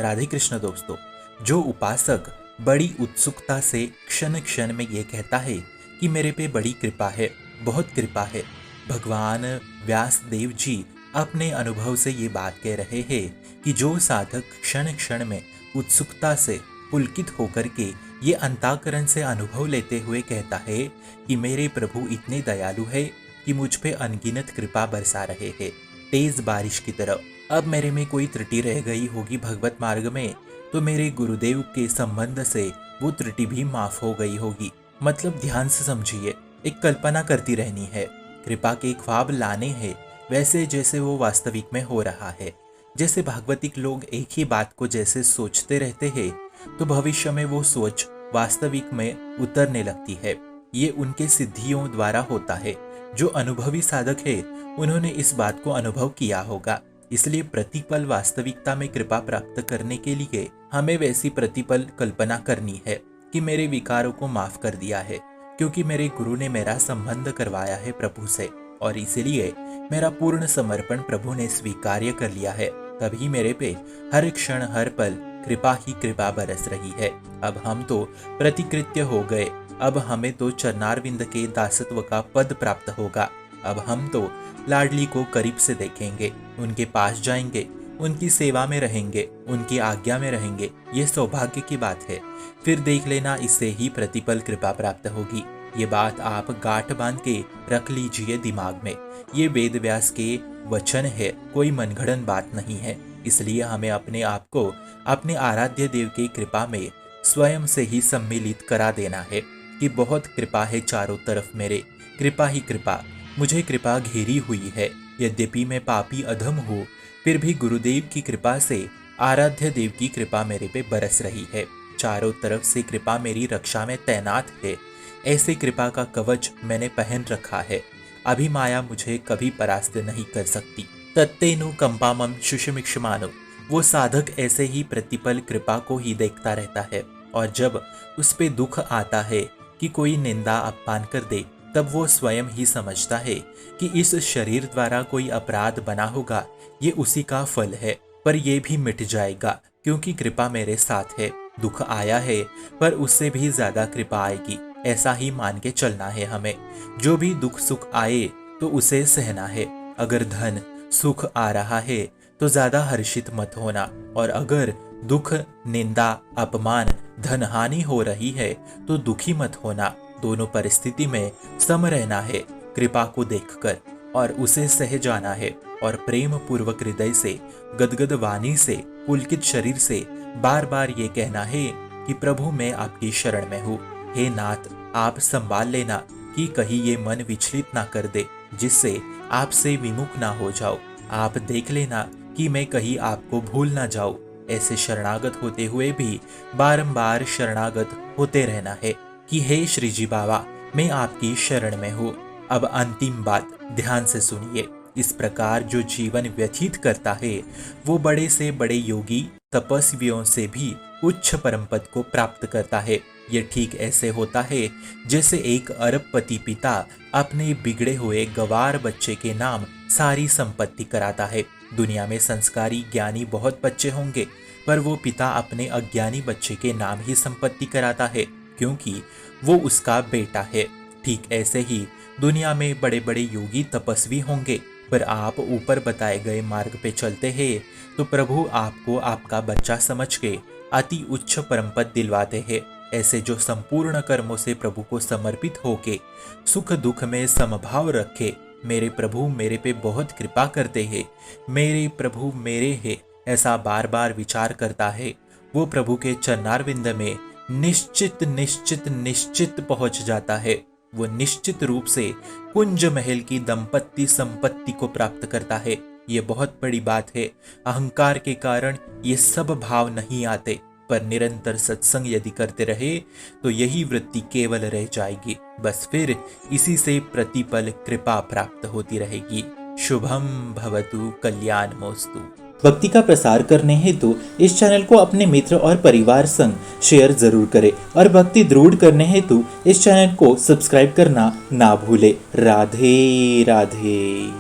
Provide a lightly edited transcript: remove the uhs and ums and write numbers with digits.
राधे कृष्ण दोस्तों। जो उपासक बड़ी उत्सुकता से क्षण क्षण में ये कहता है कि मेरे पे बड़ी कृपा है, बहुत कृपा है, भगवान व्यास देव जी अपने अनुभव से ये बात कह रहे हैं कि जो साधक क्षण क्षण में उत्सुकता से पुलकित होकर के ये अंतःकरण से अनुभव लेते हुए कहता है कि मेरे प्रभु इतने दयालु है कि मुझ पे अनगिनत कृपा बरसा रहे हैं तेज बारिश की तरह। अब मेरे में कोई त्रुटि रह गई होगी भगवत मार्ग में, तो मेरे गुरुदेव के संबंध से वो त्रुटि भी माफ हो गई होगी। मतलब ध्यान से समझिए, एक कल्पना करती रहनी है, कृपा के ख्वाब लाने हैं वैसे जैसे वो वास्तविक में हो रहा है। जैसे भागवतिक लोग एक ही बात को जैसे सोचते रहते हैं तो भविष्य में वो सोच वास्तविक में उतरने लगती है। ये उनके सिद्धियों द्वारा होता है। जो अनुभवी साधक है उन्होंने इस बात को अनुभव किया होगा। इसलिए प्रतिपल वास्तविकता में कृपा प्राप्त करने के लिए हमें वैसी प्रतिपल कल्पना करनी है कि मेरे विकारों को माफ कर दिया है, क्योंकि मेरे गुरु ने मेरा संबंध करवाया है प्रभु से, और इसीलिए मेरा पूर्ण समर्पण प्रभु ने स्वीकार्य कर लिया है। तभी मेरे पे हर क्षण हर पल कृपा ही कृपा बरस रही है। अब हम तो प्रतिकृत्य हो गए, अब हमें तो चरणारविंद के दासत्व का पद प्राप्त होगा। अब हम तो लाडली को करीब से देखेंगे, उनके पास जाएंगे, उनकी सेवा में रहेंगे, उनकी आज्ञा में रहेंगे। ये सौभाग्य की बात है। फिर देख लेना, इससे ही प्रतिपल कृपा प्राप्त होगी। ये बात आप गांठ बांध के रख लीजिए दिमाग में। ये वेद व्यास के वचन है, कोई मनगढ़ंत बात नहीं है। इसलिए हमें अपने आप को अपने आराध्य देव की कृपा में स्वयं से ही सम्मिलित करा देना है कि बहुत कृपा है चारों तरफ, मेरे कृपा ही कृपा, मुझे कृपा घेरी हुई है। यद्यपि मैं पापी अधम हूँ, फिर भी गुरुदेव की कृपा से आराध्य देव की कृपा मेरे पे बरस रही है। चारों तरफ से कृपा मेरी रक्षा में तैनात है। ऐसे कृपा का कवच मैंने पहन रखा है। अभी माया मुझे कभी परास्त नहीं कर सकती। तत्तेनु कंपामम शुशमिक्षमानो। वो साधक ऐसे ही प्रतिपल कृपा को ही देखता रहता है, और जब उस पे दुख आता है कि कोई निंदा अपमान कर दे, तब वो स्वयं ही समझता है कि इस शरीर द्वारा कोई अपराध बना होगा, ये उसी का फल है, पर ये भी मिट जाएगा क्योंकि कृपा मेरे साथ है। दुख आया है पर उससे भी ज्यादा कृपा आएगी, ऐसा ही मान के चलना है हमें। जो भी दुख सुख आए तो उसे सहना है। अगर धन सुख आ रहा है तो ज्यादा हर्षित मत होना, और अगर दुख निंदा अपमान धन हानि हो रही है तो दुखी मत होना। दोनों परिस्थिति में सम रहना है, कृपा को देखकर, और उसे सह जाना है, और प्रेम पूर्वक हृदय से, गदगद वाणी से, पुलकित शरीर से बार बार ये कहना है कि प्रभु मैं आपकी शरण में हूँ। हे नाथ, आप संभाल लेना कि कहीं ये मन विचलित ना कर दे, जिससे आपसे विमुख ना हो जाओ। आप देख लेना कि मैं कहीं आपको भूल ना जाऊं। ऐसे शरणागत होते हुए भी बारंबार शरणागत होते रहना है कि हे श्री जी बाबा, मैं आपकी शरण में हूँ। अब अंतिम बात ध्यान से सुनिए। इस प्रकार जो जीवन व्यतीत करता है वो बड़े से बड़े योगी तपस्वियों से भी उच्च परम पद को प्राप्त करता है। ये ठीक ऐसे होता है जैसे एक अरबपति पिता अपने बिगड़े हुए गवार बच्चे के नाम सारी संपत्ति कराता है। दुनिया में संस्कारी ज्ञानी बहुत बच्चे होंगे, पर वो पिता अपने अज्ञानी बच्चे के नाम ही संपत्ति कराता है, क्योंकि वो उसका बेटा है। ठीक ऐसे ही दुनिया में बड़े बड़े योगी तपस्वी होंगे, पर आप ऊपर बताए गए मार्ग पे चलते हैं तो प्रभु आपको आपका बच्चा समझ के अति उच्च परम पद दिलवाते हैं। ऐसे जो संपूर्ण कर्मों से प्रभु को समर्पित होके सुख दुख में समभाव रखे, मेरे प्रभु मेरे पे बहुत कृपा करते हैं, मेरे प्रभु मेरे हैं, ऐसा बार बार विचार करता है, वो प्रभु के चरणारविंद में निश्चित निश्चित निश्चित पहुंच जाता है। वो निश्चित रूप से कुंज महल की दंपत्ति संपत्ति को प्राप्त करता है। ये बहुत बड़ी बात है। अहंकार के कारण ये सब भाव नहीं आते, पर निरंतर सत्संग यदि करते रहे तो यही वृत्ति केवल रह जाएगी। बस फिर इसी से प्रतिपल कृपा प्राप्त होती रहेगी। शुभम भवतु कल्याणमोस्तु। भक्ति का प्रसार करने हेतु इस चैनल को अपने मित्र और परिवार संग शेयर जरूर करें, और भक्ति दृढ़ करने हेतु इस चैनल को सब्सक्राइब करना ना भूले। राधे राधे।